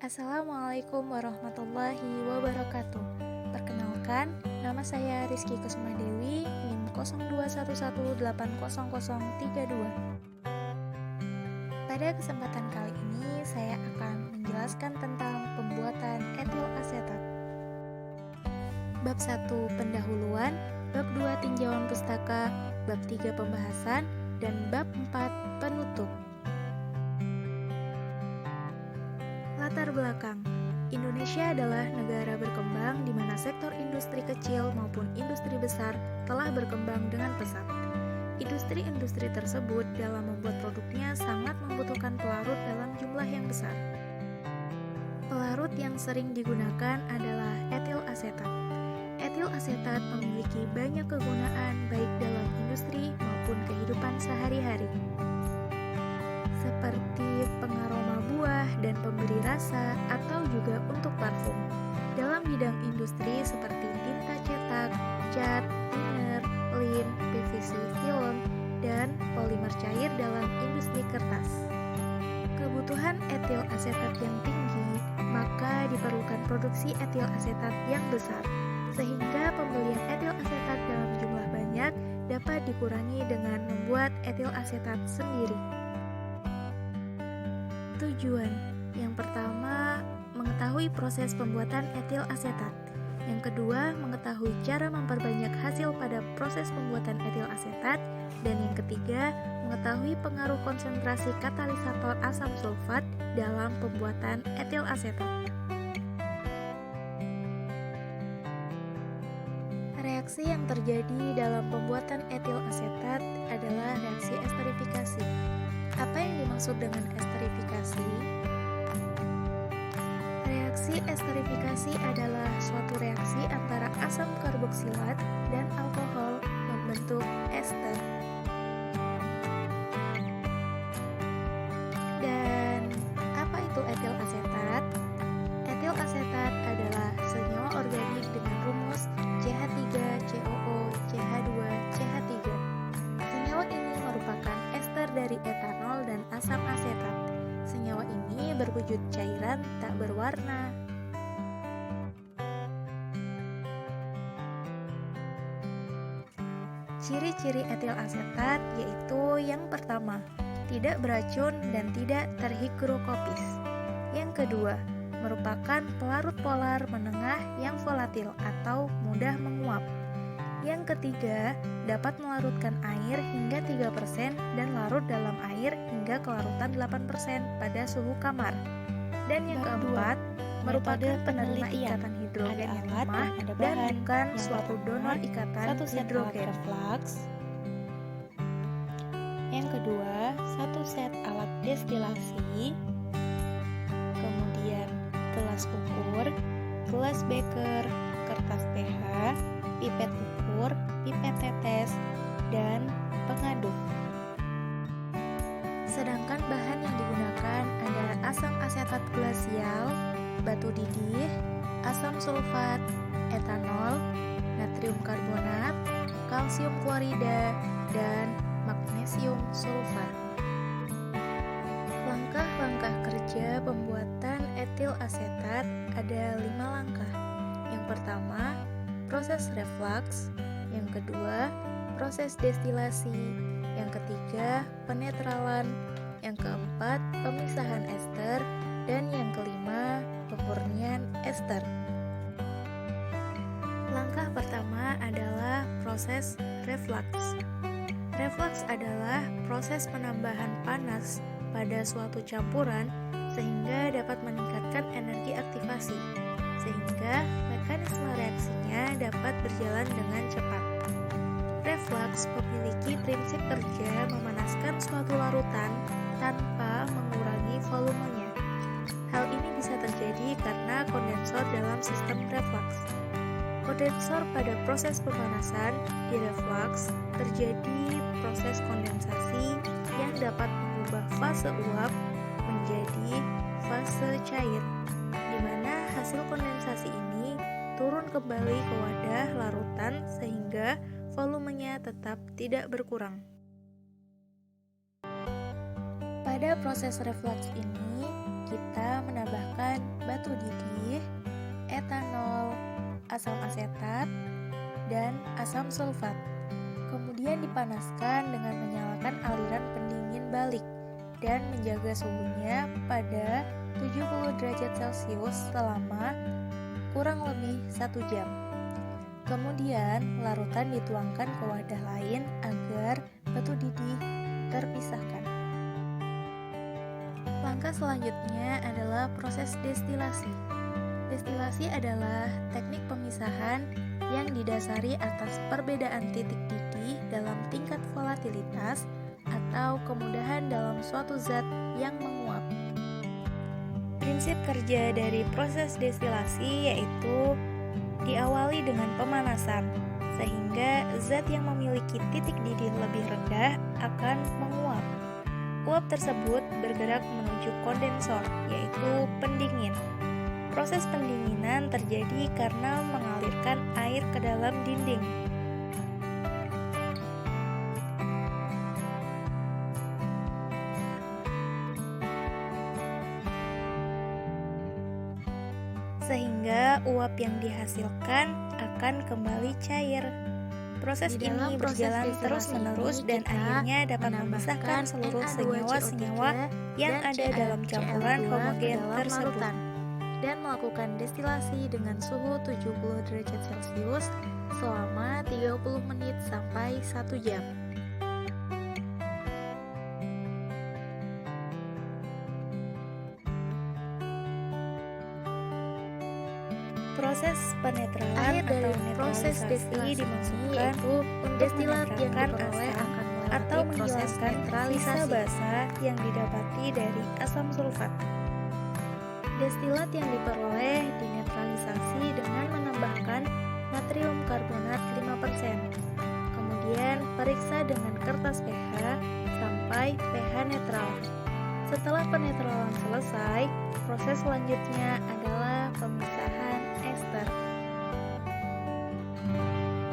Assalamualaikum warahmatullahi wabarakatuh. Perkenalkan, nama saya Rizky Kusuma Dewi, NIM 0211800032. Pada kesempatan kali ini, saya akan menjelaskan tentang pembuatan etil asetat. Bab 1 pendahuluan, bab 2 tinjauan pustaka, bab 3 pembahasan, dan bab 4 penutup. Latar belakang, Indonesia adalah negara berkembang di mana sektor industri kecil maupun industri besar telah berkembang dengan pesat. Industri-industri tersebut dalam membuat produknya sangat membutuhkan pelarut dalam jumlah yang besar. Pelarut yang sering digunakan adalah etil asetat. Etil asetat memiliki banyak kegunaan baik dalam industri maupun kehidupan sehari-hari, seperti pengaroma buah dan pemberi rasa atau juga untuk parfum. Dalam bidang industri seperti tinta cetak, cat, thinner, lin, PVC film, dan polimer cair dalam industri kertas. Kebutuhan etil asetat yang tinggi, maka diperlukan produksi etil asetat yang besar, sehingga pembelian etil asetat dalam jumlah banyak dapat dikurangi dengan membuat etil asetat sendiri. Tujuan yang pertama, mengetahui proses pembuatan etil asetat. Yang kedua, mengetahui cara memperbanyak hasil pada proses pembuatan etil asetat. Dan yang ketiga, mengetahui pengaruh konsentrasi katalisator asam sulfat dalam pembuatan etil asetat. Reaksi yang terjadi dalam pembuatan etil asetat adalah reaksi esterifikasi. Apa yang dimaksud dengan esterifikasi? Reaksi esterifikasi adalah suatu reaksi antara asam karboksilat dan alkohol membentuk ester. Dan apa itu etil asetat? Etil asetat adalah senyawa organik dengan rumus CH3COO CH2CH3. Senyawa ini merupakan ester dari etanol dan asam asetat. Senyawa ini berwujud cairan tak berwarna. Ciri-ciri etil asetat yaitu yang pertama, tidak beracun dan tidak terhigrokopis. Yang kedua, merupakan pelarut polar menengah yang volatil atau mudah menguap. Yang ketiga, dapat melarutkan air hingga 3% dan larut dalam air hingga kelarutan 8% pada suhu kamar. Dan yang keempat, merupakan penerima ikatan hidrogen yang lemah dan bukan suatu donor ikatan hidrogen. Yang kedua, satu set alat destilasi, kemudian gelas ukur, gelas beker, kertas pH, pipet ukur, pipet tetes, dan pengaduk. Sedangkan bahan yang digunakan adalah asam asetat glasial, batu didih, asam sulfat, etanol, natrium karbonat, kalsium klorida, dan magnesium sulfat. Langkah-langkah kerja pembuatan etil asetat ada 5 langkah. Yang pertama, proses reflux. Yang kedua, proses destilasi. Yang ketiga, penetralan. Yang keempat, pemisahan ester. Dan yang kelima, pemurnian ester. Langkah pertama adalah proses reflux. Reflux adalah proses penambahan panas pada suatu campuran sehingga dapat meningkatkan energi aktivasi, sehingga mekanisme reaksinya dapat berjalan dengan cepat. Reflux memiliki prinsip kerja memanaskan suatu larutan tanpa mengurangi volumenya. Hal ini bisa terjadi karena kondensor dalam sistem reflux. Kondensor pada proses pemanasan di reflux terjadi proses kondensasi yang dapat mengubah fase uap menjadi fase cair, di mana hasil kondensasi ini turun kembali ke wadah larutan sehingga volumenya tetap tidak berkurang. Pada proses reflux ini, kita menambahkan asam asetat, dan asam sulfat. Kemudian dipanaskan dengan menyalakan aliran pendingin balik dan menjaga suhunya pada 70 derajat Celcius selama kurang lebih 1 jam. Kemudian larutan dituangkan ke wadah lain agar batu didih terpisahkan. Langkah selanjutnya adalah proses destilasi. Destilasi adalah teknik pemisahan yang didasari atas perbedaan titik didih dalam tingkat volatilitas atau kemudahan dalam suatu zat yang menguap. Prinsip kerja dari proses destilasi yaitu diawali dengan pemanasan, sehingga zat yang memiliki titik didih lebih rendah akan menguap. Uap tersebut bergerak menuju kondensor, yaitu pendingin. Proses pendinginan terjadi karena mengalirkan air ke dalam dinding. Sehingga uap yang dihasilkan akan kembali cair. Proses ini berjalan terus-menerus dan akhirnya dapat memisahkan seluruh senyawa-senyawa yang ada dalam campuran homogen tersebut. Dan melakukan destilasi dengan suhu 70 derajat Celcius selama 30 menit sampai 1 jam. Proses penetralan atau proses destilasi dimaksudkan destilat yang diperoleh akan atau menghilangkan sisa basah yang didapati dari asam sulfat. Destilat yang diperoleh dinetralisasi dengan menambahkan natrium karbonat 5%. Kemudian periksa dengan kertas pH sampai pH netral. Setelah penetralan selesai, proses selanjutnya adalah pemisahan ester.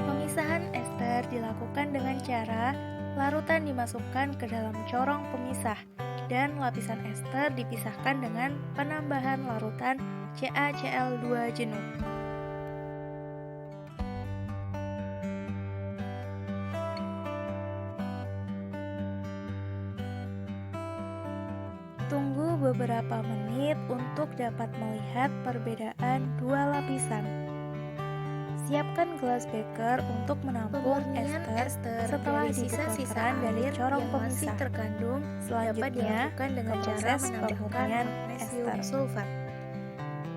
Pemisahan ester dilakukan dengan cara larutan dimasukkan ke dalam corong pemisah dan lapisan ester dipisahkan dengan penambahan larutan CaCl2 jenuh. Tunggu beberapa menit untuk dapat melihat perbedaan dua lapisan. Siapkan gelas beker untuk menampung ester setelah dikeluarkan dari corong pemisah. Terkandung selanjutnya dengan cara menambahkan magnesium sulfat.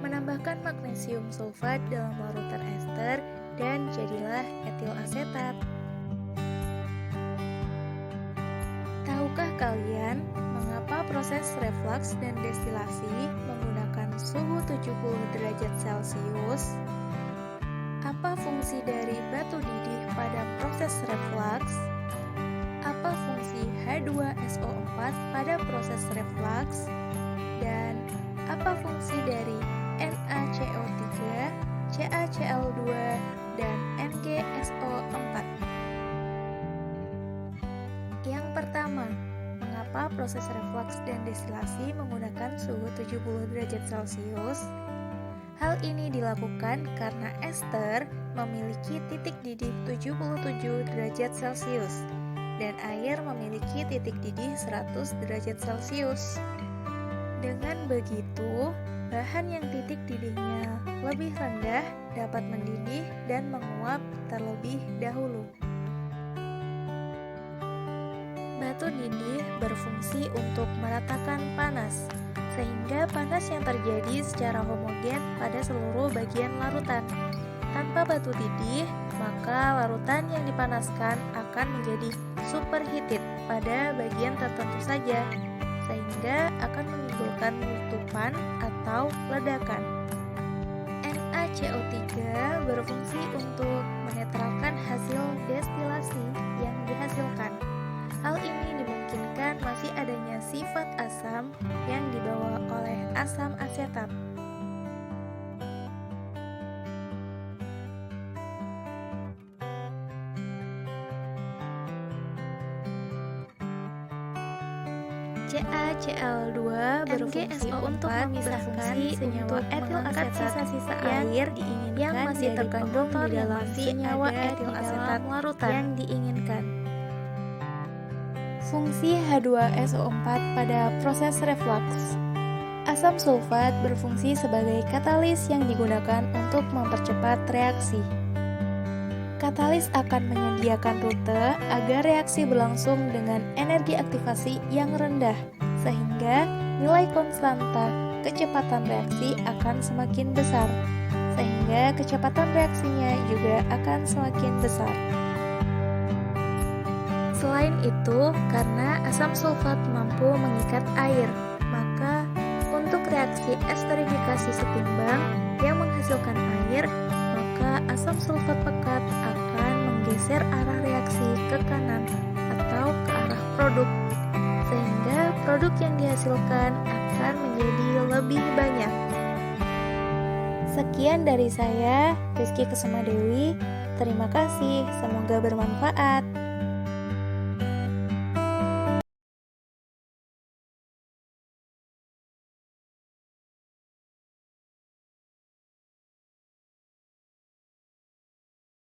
Menambahkan magnesium sulfat dalam larutan ester dan jadilah etil asetat. Tahukah kalian mengapa proses refluks dan destilasi menggunakan suhu 70 derajat Celcius? Apa fungsi dari batu didih pada proses refluks? Apa fungsi H2SO4 pada proses refluks? Dan apa fungsi dari NaCO3, CaCl2, dan NgSO4? Yang pertama, mengapa proses refluks dan destilasi menggunakan suhu 70 derajat Celcius? Hal ini dilakukan karena ester memiliki titik didih 77 derajat Celcius dan air memiliki titik didih 100 derajat Celcius. Dengan begitu, bahan yang titik didihnya lebih rendah dapat mendidih dan menguap terlebih dahulu. Batu didih berfungsi untuk meratakan panas, sehingga panas yang terjadi secara homogen pada seluruh bagian larutan. Tanpa batu didih, maka larutan yang dipanaskan akan menjadi superheated pada bagian tertentu saja, sehingga akan menimbulkan letupan atau ledakan. NaCO3 berfungsi untuk menetralkan hasil destilasi yang dihasilkan. Hal ini dimungkinkan masih adanya sifat asam yang dibawa oleh asam asetat. Cl2 berfungsi NGSO untuk memisahkan senyawa etil mengangkat asetat sisa-sisa yang air yang masih dari terkandung di promotor yang dalam masih senyawa ada etil di asetat dalam larutan. yang diinginkan. Fungsi H2SO4 pada proses refluks. Asam sulfat berfungsi sebagai katalis yang digunakan untuk mempercepat reaksi. Katalis akan menyediakan rute agar reaksi berlangsung dengan energi aktivasi yang rendah, sehingga nilai konstanta kecepatan reaksi akan semakin besar, sehingga kecepatan reaksinya juga akan semakin besar. Selain itu, karena asam sulfat mampu mengikat air, maka untuk reaksi esterifikasi setimbang yang menghasilkan air, maka asam sulfat pekat akan menggeser arah reaksi ke kanan atau ke arah produk, sehingga produk yang dihasilkan akan menjadi lebih banyak. Sekian dari saya, Rizky Kusumadewi. Terima kasih, semoga bermanfaat.